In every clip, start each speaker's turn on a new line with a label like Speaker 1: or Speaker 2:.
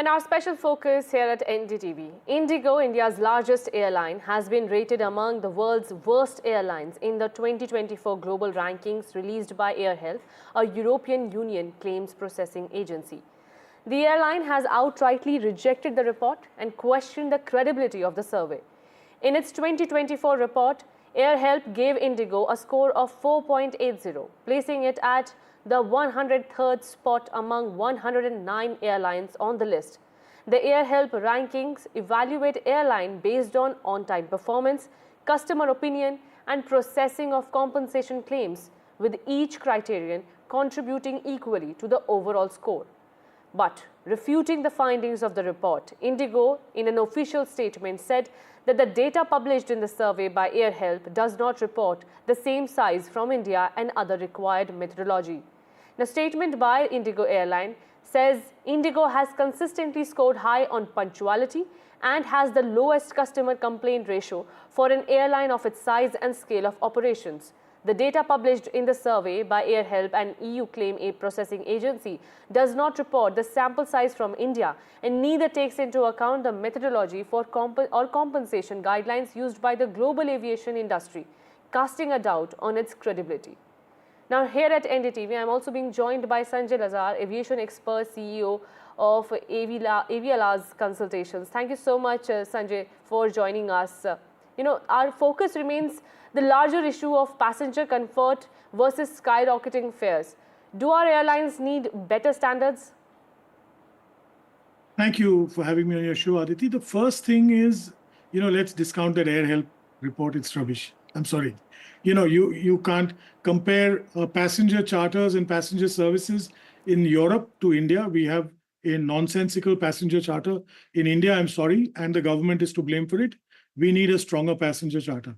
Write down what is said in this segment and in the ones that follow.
Speaker 1: And our special focus here at NDTV. IndiGo, India's largest airline, has been rated among the world's worst airlines in the 2024 global rankings released by AirHelp, a European Union claims processing agency. The airline has outrightly rejected the report and questioned the credibility of the survey. In its 2024 report, AirHelp gave IndiGo a score of 4.80, placing it at the 103rd spot among 109 airlines on the list. The AirHelp rankings evaluate airline based on on-time performance, customer opinion, and processing of compensation claims, with each criterion contributing equally to the overall score. But refuting the findings of the report, IndiGo, in an official statement, said that the data published in the survey by AirHelp does not report the same size from India and other required methodology. The statement by IndiGo Airline says IndiGo has consistently scored high on punctuality and has the lowest customer complaint ratio for an airline of its size and scale of operations. The data published in the survey by AirHelp, an EU claim aid processing agency, does not report the sample size from India and neither takes into account the methodology for compensation guidelines used by the global aviation industry, casting a doubt on its credibility. Now, here at NDTV, I am also being joined by Sanjay Lazar, aviation expert, CEO of Aviala's Consultations. Thank you so much, Sanjay, for joining us. Our focus remains the larger issue of passenger comfort versus skyrocketing fares. Do our airlines need better standards?
Speaker 2: Thank you for having me on your show, Aditi. The first thing is, let's discount that AirHelp report. It's rubbish. I'm sorry. You can't compare passenger charters and passenger services in Europe to India. We have a nonsensical passenger charter. In India, I'm sorry, and the government is to blame for it. We need a stronger passenger charter.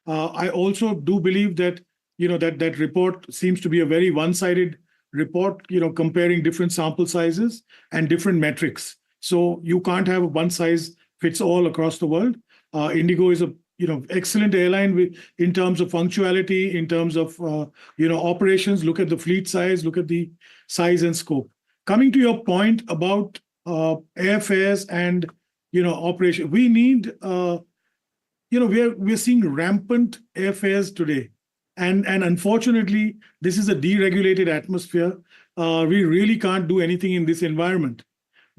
Speaker 2: I also do believe that, that report seems to be a very one-sided report, comparing different sample sizes and different metrics. So you can't have a one size fits all across the world. IndiGo is a excellent airline in terms of punctuality, in terms of operations. Look at the fleet size, look at the size and scope. Coming to your point about airfares and operation, we need we're seeing rampant airfares today, and unfortunately, this is a deregulated atmosphere. We really can't do anything in this environment.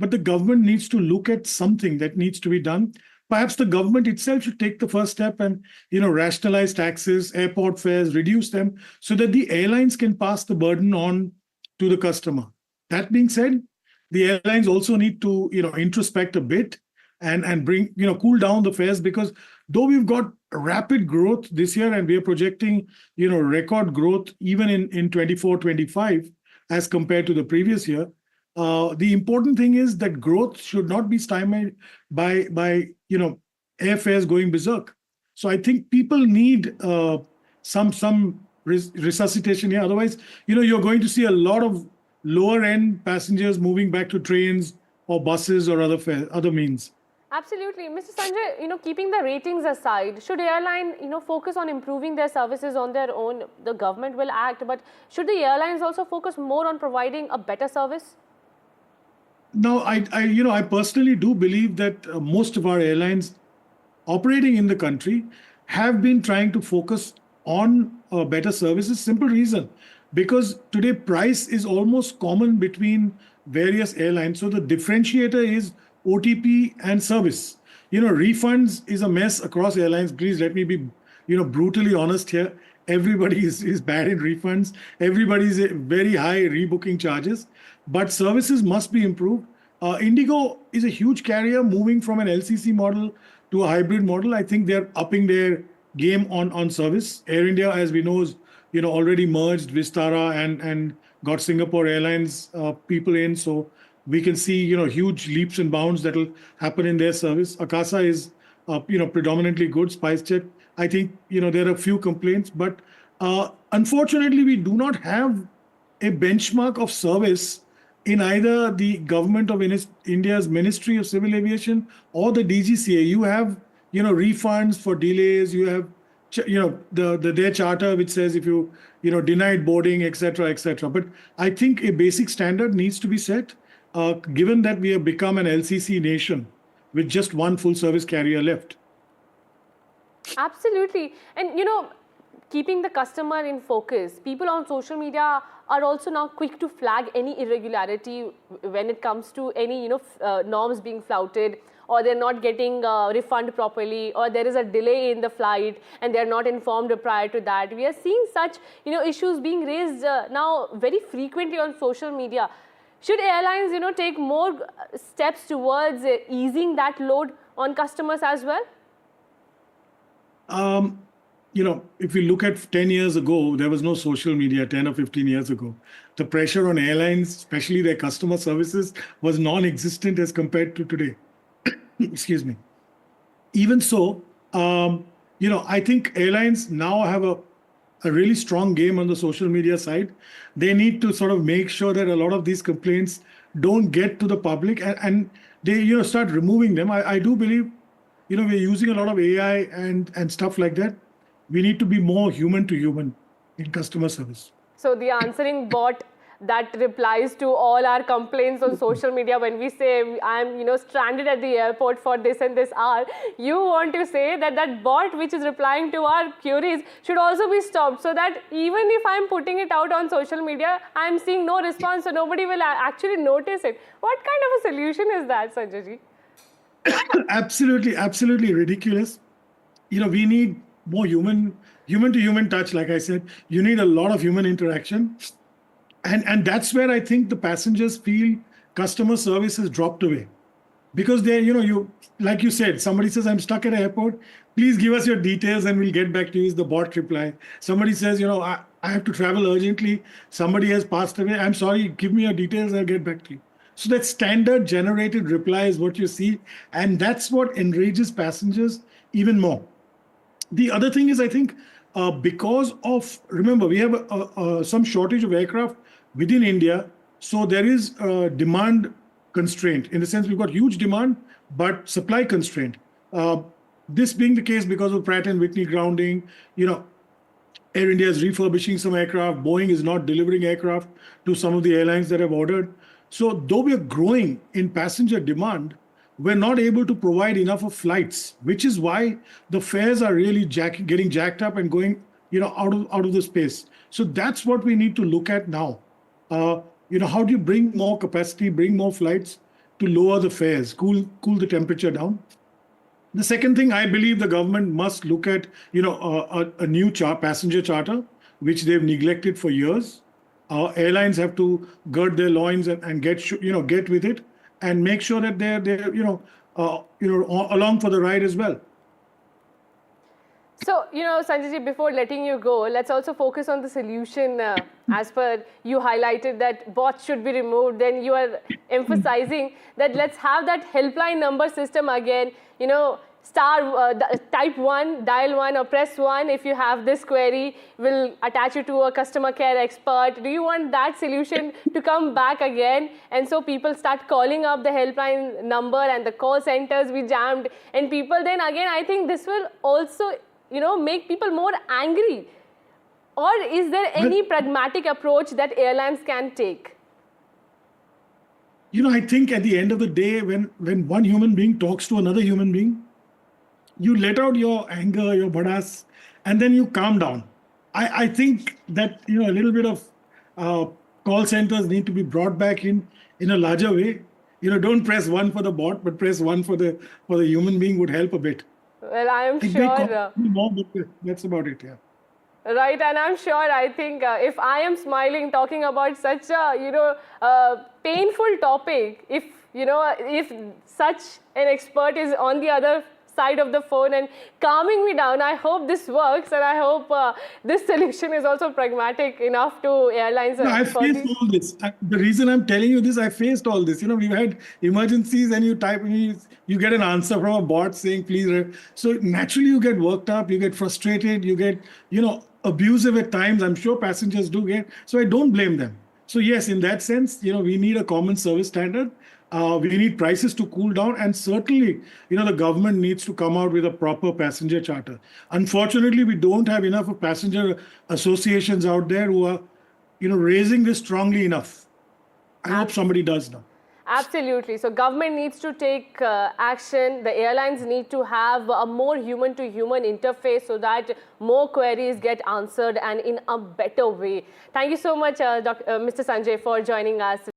Speaker 2: But the government needs to look at something that needs to be done. Perhaps the government itself should take the first step and rationalize taxes, airport fares, reduce them, so that the airlines can pass the burden on to the customer. That being said, the airlines also need to introspect a bit and bring cool down the fares, because though we've got rapid growth this year and we are projecting record growth even in 24-25 as compared to the previous year, the important thing is that growth should not be stymied by airfares going berserk. So I think people need some resuscitation here. Otherwise, you're going to see a lot of lower end passengers moving back to trains or buses or other means.
Speaker 1: Absolutely. Mr. Sanjay, keeping the ratings aside, should airline, focus on improving their services on their own? The government will act, but should the airlines also focus more on providing a better service?
Speaker 2: No, I personally do believe that most of our airlines operating in the country have been trying to focus on better services. Simple reason, because today price is almost common between various airlines. So the differentiator is OTP and service. Refunds is a mess across airlines. Please let me be, brutally honest here. Everybody is bad in refunds. Everybody is very high rebooking charges. But services must be improved. IndiGo is a huge carrier moving from an LCC model to a hybrid model. I think they're upping their game on service. Air India, as we know, is already merged Vistara and got Singapore Airlines people in. So we can see huge leaps and bounds that will happen in their service. Akasa is predominantly good. SpiceJet, I think there are a few complaints, but unfortunately we do not have a benchmark of service in either the government of India's Ministry of Civil Aviation or the DGCA. You have refunds for delays. You have their charter which says if you denied boarding, etc., etc. But I think a basic standard needs to be set. given that we have become an LCC nation with just one full service carrier left.
Speaker 1: Absolutely. And keeping the customer in focus, people on social media are also now quick to flag any irregularity when it comes to any norms being flouted, or they're not getting refund properly, or there is a delay in the flight and they're not informed prior to that. We are seeing such issues being raised now very frequently on social media. Should airlines take more steps towards easing that load on customers as well?
Speaker 2: If you look at 10 years ago, there was no social media 10 or 15 years ago. The pressure on airlines, especially their customer services, was non-existent as compared to today. Excuse me. Even so, I think airlines now have a really strong game on the social media side. They need to sort of make sure that a lot of these complaints don't get to the public, and they start removing them. I do believe we're using a lot of AI and stuff like that. We need to be more human to human in customer service.
Speaker 1: So the answering bot that replies to all our complaints on social media when we say I'm stranded at the airport for this and this hour, you want to say that bot which is replying to our queries should also be stopped, so that even if I'm putting it out on social media, I'm seeing no response, so nobody will actually notice it. What kind of a solution is that, Sanjay ji?
Speaker 2: Absolutely ridiculous. We need more human to human touch. Like I said, you need a lot of human interaction. And that's where I think the passengers feel customer service has dropped away. Because they're, like you said, somebody says, I'm stuck at an airport, please give us your details and we'll get back to you, is the bot reply. Somebody says, I have to travel urgently, somebody has passed away, I'm sorry, give me your details, I'll get back to you. So that standard generated reply is what you see, and that's what enrages passengers even more. The other thing is, I think, because of, remember, we have some shortage of aircraft within India, so there is a demand constraint. In the sense, we've got huge demand, but supply constraint. This being the case because of Pratt & Whitney grounding, Air India is refurbishing some aircraft, Boeing is not delivering aircraft to some of the airlines that have ordered. So though we are growing in passenger demand, we're not able to provide enough of flights, which is why the fares are really getting jacked up and going, out of the space. So that's what we need to look at now. How do you bring more capacity, bring more flights to lower the fares, cool the temperature down? The second thing, I believe the government must look at, a new passenger charter, which they've neglected for years. Airlines have to gird their loins and get with it and make sure that they're along for the ride as well.
Speaker 1: So, Sanjay ji, before letting you go, let's also focus on the solution. As per you highlighted that bots should be removed, then you are emphasizing that let's have that helpline number system again, type 1, dial 1 or press 1 if you have this query, will attach you to a customer care expert. Do you want that solution to come back again? And so people start calling up the helpline number and the call centers be jammed, and people then again, I think this will also make people more angry. Or is there any pragmatic approach that airlines can take?
Speaker 2: I think at the end of the day, when one human being talks to another human being, you let out your anger, your badass, and then you calm down. I think that a little bit of call centers need to be brought back in a larger way. Don't press 1 for the bot, but press 1 for the human being would help a bit.
Speaker 1: Well, I am sure.
Speaker 2: That's about it, yeah.
Speaker 1: Right, and I'm sure, I think if I am smiling talking about such a painful topic, if such an expert is on the other side of the phone and calming me down, I hope this works, and I hope this solution is also pragmatic enough to airlines.
Speaker 2: No, I faced all this. The reason I'm telling you this, I faced all this. We've had emergencies, and you type, and you get an answer from a bot saying, please. So naturally you get worked up, you get frustrated, you get, abusive at times. I'm sure passengers do get. So I don't blame them. So yes, in that sense, we need a common service standard. We need prices to cool down, and certainly, the government needs to come out with a proper passenger charter. Unfortunately, we don't have enough of passenger associations out there who are, raising this strongly enough. I hope somebody does now.
Speaker 1: Absolutely. So government needs to take action. The airlines need to have a more human-to-human interface so that more queries get answered and in a better way. Thank you so much, Mr. Sanjay, for joining us.